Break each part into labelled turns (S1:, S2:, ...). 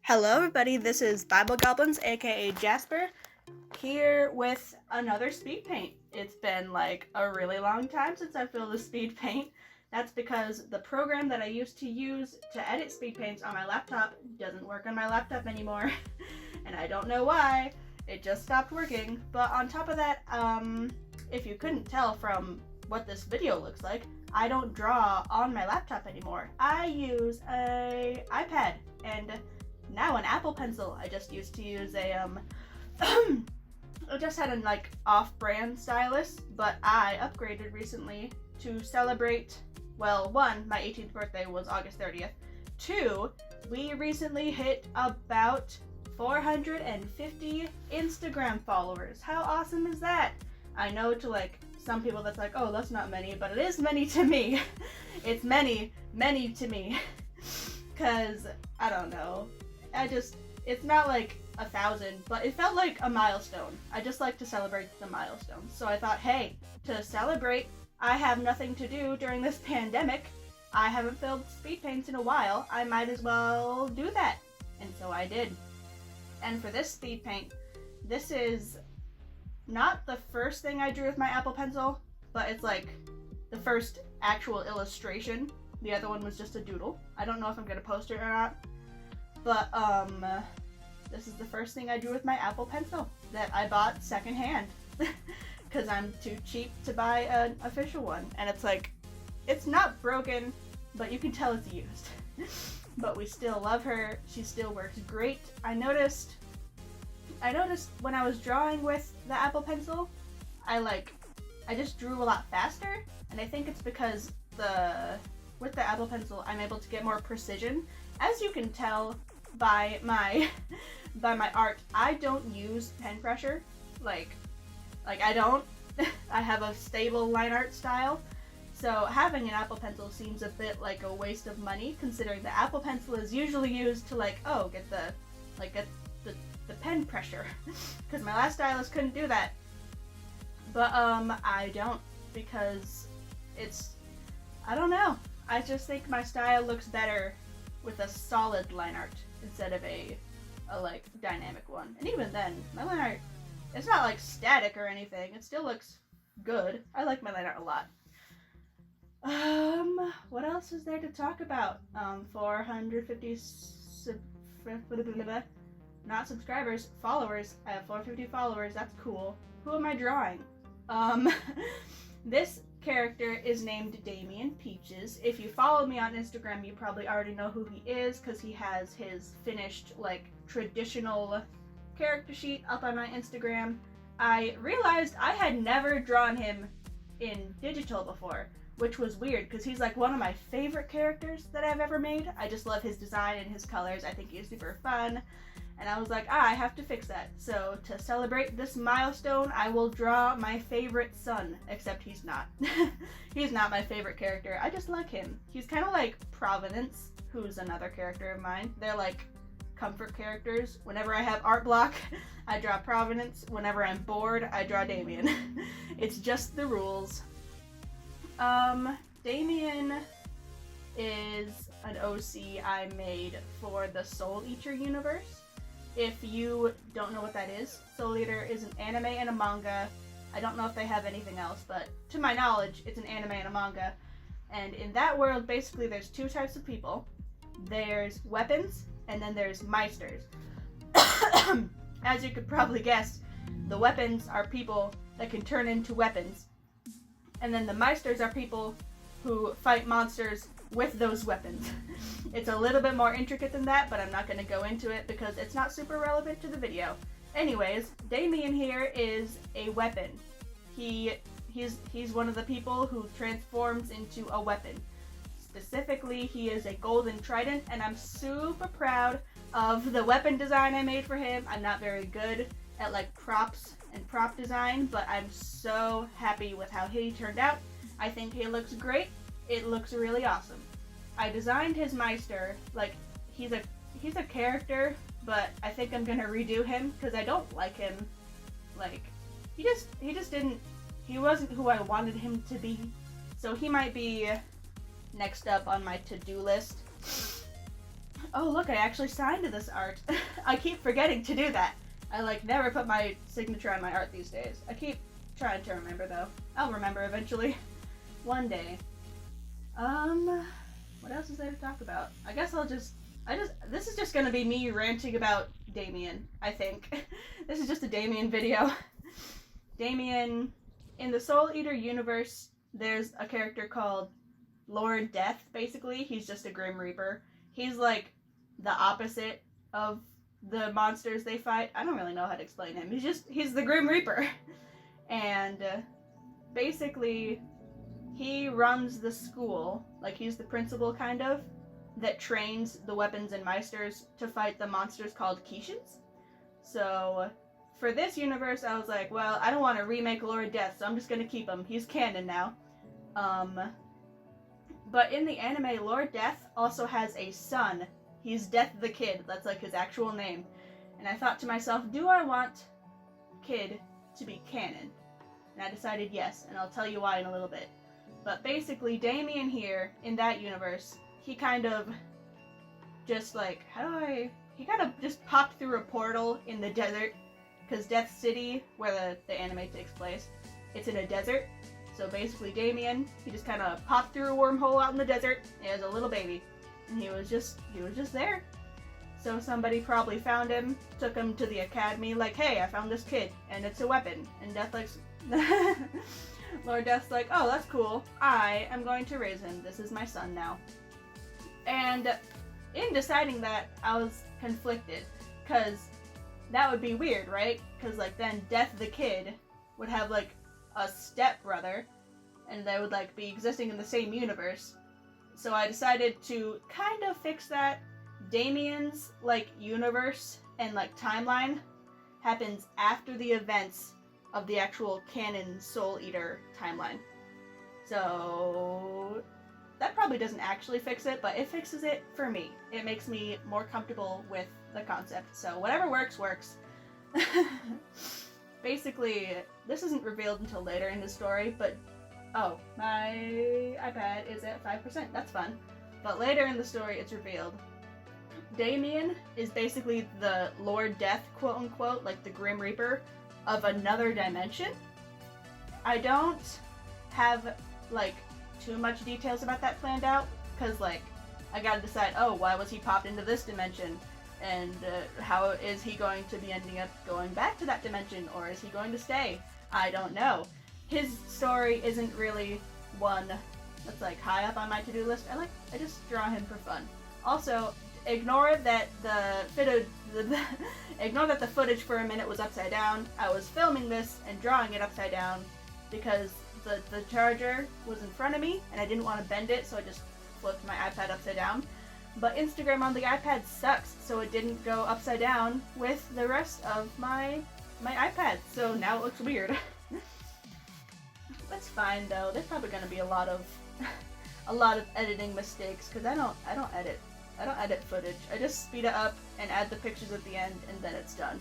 S1: Hello everybody, this is Bible Goblins, aka Jasper, here with another speed paint. It's been like a really long time since I filled a speed paint. That's because the program that I used to use to edit speed paints on my laptop doesn't work on my laptop anymore. And I don't know why, it just stopped working. But on top of that, if you couldn't tell from what this video looks like, I don't draw on my laptop anymore. I use a iPad and now an Apple Pencil. I just used to use a I just had a off-brand stylus, but I upgraded recently to celebrate, well, one, my 18th birthday was August 30th. Two, we recently hit about 450 Instagram followers. How awesome is that? I know to some people that's like, oh, that's not many, but it is many to me. It's many to me. Cause I don't know. It's not like 1,000, but it felt like a milestone. I just like to celebrate the milestones. So I thought, hey, to celebrate, I have nothing to do during this pandemic. I haven't filled speed paints in a while. I might as well do that. And so I did. And for this speed paint, this is not the first thing I drew with my Apple Pencil, but it's like the first actual illustration. The other one was just a doodle. I don't know if I'm gonna post it or not. But, this is the first thing I drew with my Apple Pencil that I bought secondhand. Because I'm too cheap to buy an official one. And it's like, it's not broken, but you can tell it's used. But we still love her. She still works great. I noticed when I was drawing with the Apple Pencil, I just drew a lot faster. And I think it's because with the Apple Pencil, I'm able to get more precision. As you can tell by my art, I don't use pen pressure. I don't. I have a stable line art style. So having an Apple Pencil seems a bit like a waste of money, considering the Apple Pencil is usually used to get the pen pressure. Because my last stylus couldn't do that. But I don't, because I don't know. I just think my style looks better with a solid line art instead of a dynamic one. And even then, my line art, it's not static or anything. It still looks good. I like my line art a lot. What else is there to talk about? 450 not subscribers, followers. I have 450 followers. That's cool. Who am I drawing? This character is named Damian Peaches. If you follow me on Instagram, you probably already know who he is because he has his finished traditional character sheet up on my Instagram. I realized I had never drawn him in digital before, which was weird because he's one of my favorite characters that I've ever made. I just love his design and his colors. I think he's super fun. And I was like, I have to fix that. So to celebrate this milestone, I will draw my favorite son, except he's not. He's not my favorite character. I just like him. He's kind of like Providence, who's another character of mine. They're comfort characters. Whenever I have art block, I draw Providence. Whenever I'm bored, I draw Damian. It's just the rules. Damian is an OC I made for the Soul Eater universe. If you don't know what that is, Soul Eater is an anime and a manga. I don't know if they have anything else, but to my knowledge, it's an anime and a manga. And in that world, basically, there's two types of people. There's weapons, and then there's meisters. As you could probably guess, the weapons are people that can turn into weapons. And then the meisters are people who fight monsters with those weapons. It's a little bit more intricate than that, but I'm not going to go into it because it's not super relevant to the video. Anyways, Damian here is a weapon. He's one of the people who transforms into a weapon. Specifically, he is a golden trident, and I'm super proud of the weapon design I made for him. I'm not very good at props and prop design, but I'm so happy with how he turned out. I think he looks great. It looks really awesome. I designed his Meister, he's a character, but I think I'm gonna redo him because I don't like him. He wasn't who I wanted him to be. So he might be next up on my to-do list. Oh look, I actually signed this art. I keep forgetting to do that. I like never put my signature on my art these days. I keep trying to remember though. I'll remember eventually. One day. What else is there to talk about? I guess this is just gonna be me ranting about Damian, I think. This is just a Damian video. Damian, in the Soul Eater universe, there's a character called Lord Death, basically. He's just a Grim Reaper. He's like the opposite of the monsters they fight. I don't really know how to explain him. He's the Grim Reaper. And basically, he runs the school, like he's the principal kind of, that trains the weapons and meisters to fight the monsters called Kishins. So for this universe, I was like, well, I don't want to remake Lord Death, so I'm just gonna keep him. He's canon now. But in the anime, Lord Death also has a son. He's Death the Kid. That's like his actual name. And I thought to myself, do I want Kid to be canon? And I decided yes, and I'll tell you why in a little bit. But basically, Damian here, in that universe, he kind of just like, he kind of just popped through a portal in the desert, because Death City, where the anime takes place, it's in a desert. So basically Damian, he just kind of popped through a wormhole out in the desert as a little baby. And he was just there. So somebody probably found him, took him to the academy, like, hey, I found this kid, and it's a weapon. And Death like, Lord Death's like, oh, that's cool. I am going to raise him. This is my son now. And in deciding that, I was conflicted, because that would be weird, right? Because like then Death the Kid would have like a stepbrother, and they would like be existing in the same universe. So I decided to kind of fix that. Damian's like universe and like timeline happens after the events of the actual canon Soul Eater timeline. So that probably doesn't actually fix it, but it fixes it for me. It makes me more comfortable with the concept. So whatever works, works. Basically, this isn't revealed until later in the story, but oh, my iPad is at 5%. That's fun. But later in the story, it's revealed. Damian is basically the Lord Death, quote unquote, like the Grim Reaper of another dimension. I don't have like too much details about that planned out, because like I gotta decide, oh, why was he popped into this dimension? And how is he going to be ending up going back to that dimension, or is he going to stay? I don't know. His story isn't really one that's like high up on my to-do list. I just draw him for fun. Also, ignore that ignore that the footage for a minute was upside down. I was filming this and drawing it upside down because the charger was in front of me and I didn't want to bend it, so I just flipped my iPad upside down. But Instagram on the iPad sucks, so it didn't go upside down with the rest of my iPad. So now it looks weird. That's fine though. There's probably gonna be a lot of editing mistakes, because I don't edit footage. I just speed it up and add the pictures at the end, and then it's done.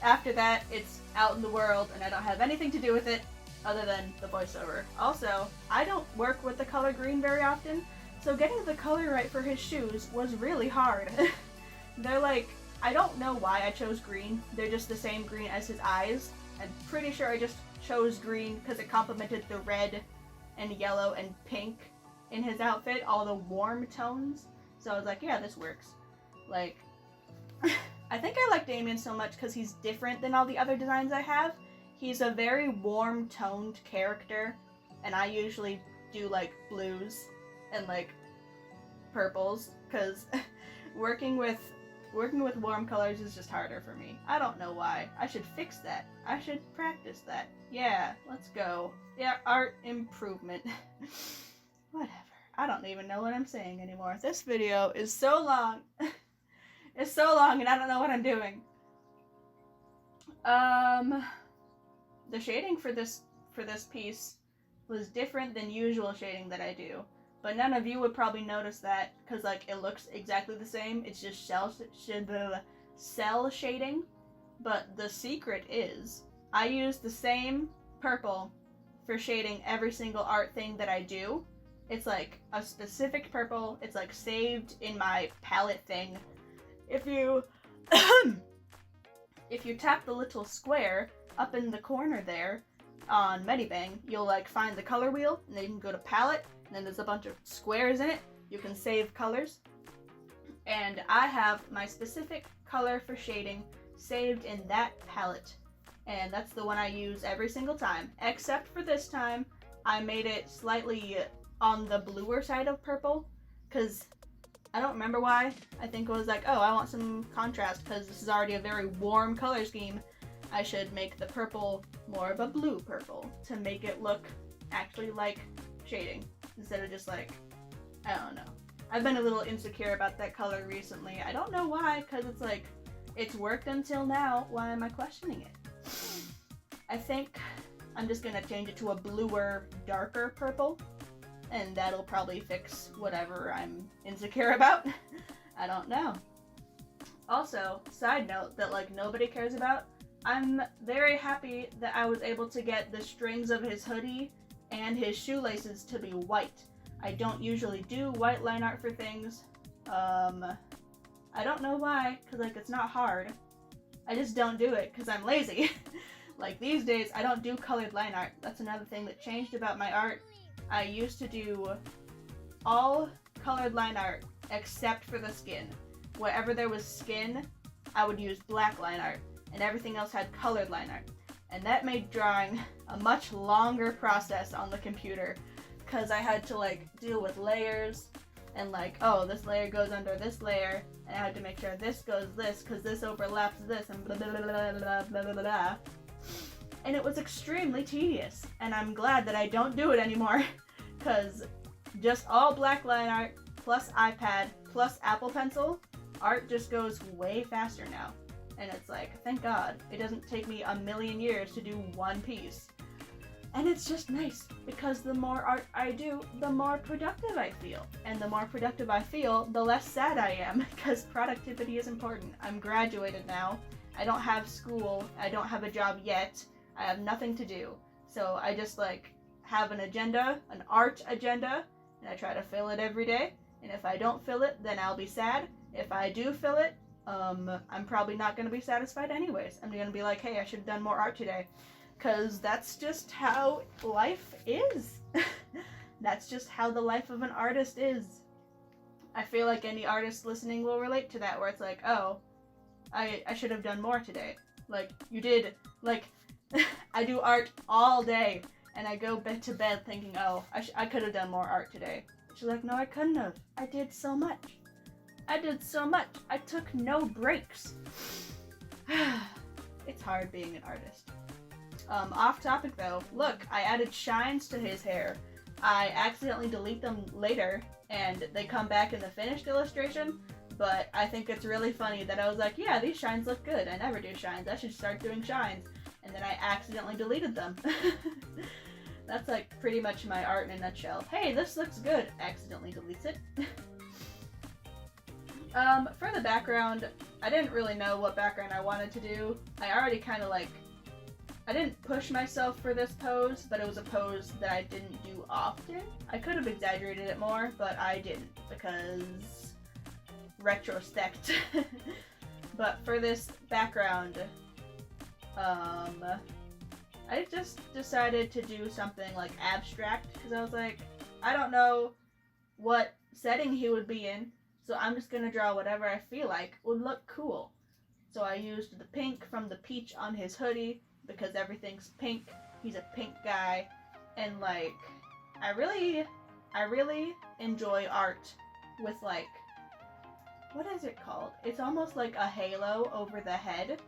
S1: After that, it's out in the world, and I don't have anything to do with it other than the voiceover. Also, I don't work with the color green very often, so getting the color right for his shoes was really hard. They're like, I don't know why I chose green. They're just the same green as his eyes. I'm pretty sure I just chose green because it complemented the red and yellow and pink in his outfit, all the warm tones. So I was like, yeah, this works. Like, I think I like Damian so much because he's different than all the other designs I have. He's a very warm-toned character, and I usually do like blues and like purples, because working with warm colors is just harder for me. I don't know why. I should fix that. I should practice that. Yeah, let's go. Yeah, art improvement. Whatever. I don't even know what I'm saying anymore. This video is so long. It's so long and I don't know what I'm doing. The shading for this piece was different than usual shading that I do. But none of you would probably notice that, because like it looks exactly the same. It's just cell shading. But the secret is, I use the same purple for shading every single art thing that I do. It's like a specific purple. It's like saved in my palette thing. If you if you tap the little square up in the corner there on Medibang, you'll like find the color wheel, and then you can go to palette, and then there's a bunch of squares in it. You can save colors. And I have my specific color for shading saved in that palette. And that's the one I use every single time. Except for this time, I made it slightly on the bluer side of purple, because I don't remember why. I think it was like, oh, I want some contrast because this is already a very warm color scheme. I should make the purple more of a blue purple to make it look actually like shading instead of just like, I don't know. I've been a little insecure about that color recently. I don't know why, because it's like, it's worked until now. Why am I questioning it? I think I'm just gonna change it to a bluer, darker purple, and that'll probably fix whatever I'm insecure about. I don't know. Also, side note that like nobody cares about, I'm very happy that I was able to get the strings of his hoodie and his shoelaces to be white. I don't usually do white line art for things. I don't know why, because like it's not hard. I just don't do it because I'm lazy. Like these days, I don't do colored line art. That's another thing that changed about my art. I used to do all colored line art except for the skin. Wherever there was skin, I would use black line art, and everything else had colored line art. And that made drawing a much longer process on the computer, because I had to like deal with layers and like, oh, this layer goes under this layer, and I had to make sure this goes this because this overlaps this, and blah blah blah blah blah blah blah blah. And it was extremely tedious, and I'm glad that I don't do it anymore, because just all black line art plus iPad plus Apple Pencil art just goes way faster now. And it's like, thank God, it doesn't take me a million years to do one piece. And it's just nice, because the more art I do, the more productive I feel. And the more productive I feel, the less sad I am, because productivity is important. I'm graduated now. I don't have school. I don't have a job yet. I have nothing to do. So I just like have an agenda, an art agenda, and I try to fill it every day. And if I don't fill it, then I'll be sad. If I do fill it, I'm probably not going to be satisfied anyways. I'm going to be like, hey, I should have done more art today. Because that's just how life is. That's just how the life of an artist is. I feel like any artist listening will relate to that, where it's like, oh, I should have done more today. Like, you did, like, I do art all day, and I go to bed thinking, oh, I could have done more art today. She's like, no, I couldn't have. I did so much. I did so much. I took no breaks. It's hard being an artist. Off topic though, look, I added shines to his hair. I accidentally delete them later, and they come back in the finished illustration, but I think it's really funny that I was like, yeah, these shines look good. I never do shines. I should start doing shines. And then I accidentally deleted them. That's like pretty much my art in a nutshell. Hey, this looks good. Accidentally deletes it. For the background, I didn't really know what background I wanted to do. I already kind of like, I didn't push myself for this pose, but it was a pose that I didn't do often. I could have exaggerated it more, but I didn't, because retrospect. But for this background, I just decided to do something like abstract, because I was like, I don't know what setting he would be in, so I'm just gonna draw whatever I feel like would look cool. So I used the pink from the peach on his hoodie, because everything's pink. He's a pink guy, and like, I really enjoy art with like, what is it called? It's almost like a halo over the head.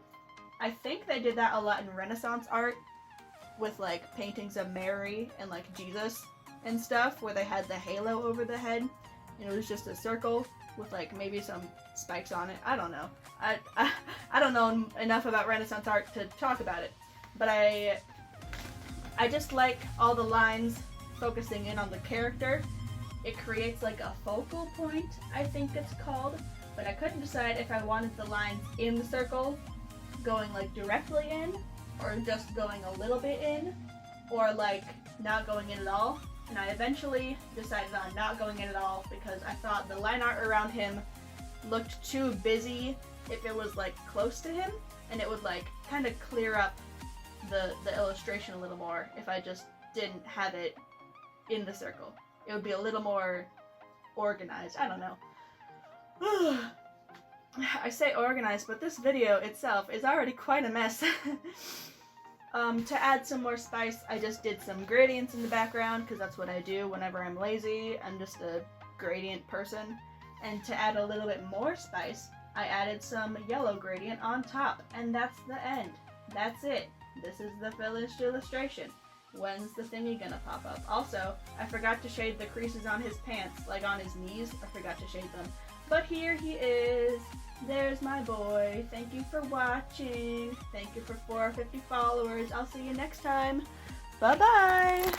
S1: I think they did that a lot in Renaissance art with like paintings of Mary and like Jesus and stuff, where they had the halo over the head and it was just a circle with like maybe some spikes on it. I don't know. I don't know enough about Renaissance art to talk about it, but I just like all the lines focusing in on the character. It creates like a focal point, I think it's called, but I couldn't decide if I wanted the lines in the circle going like directly in, or just going a little bit in, or like not going in at all. and I eventually decided on not going in at all because I thought the line art around him looked too busy if it was like close to him, and it would like kind of clear up the illustration a little more if I just didn't have it in the circle. It would be a little more organized. I don't know. I say organized, but this video itself is already quite a mess. To add some more spice, I just did some gradients in the background because that's what I do whenever I'm lazy. I'm just a gradient person. And to add a little bit more spice, I added some yellow gradient on top, and that's the end. That's it. This is the finished illustration. When's the thingy gonna pop up? Also, I forgot to shade the creases on his pants, like on his knees. I forgot to shade them. But here he is. There's my boy. Thank you for watching. Thank you for 450 followers. I'll see you next time. Bye-bye.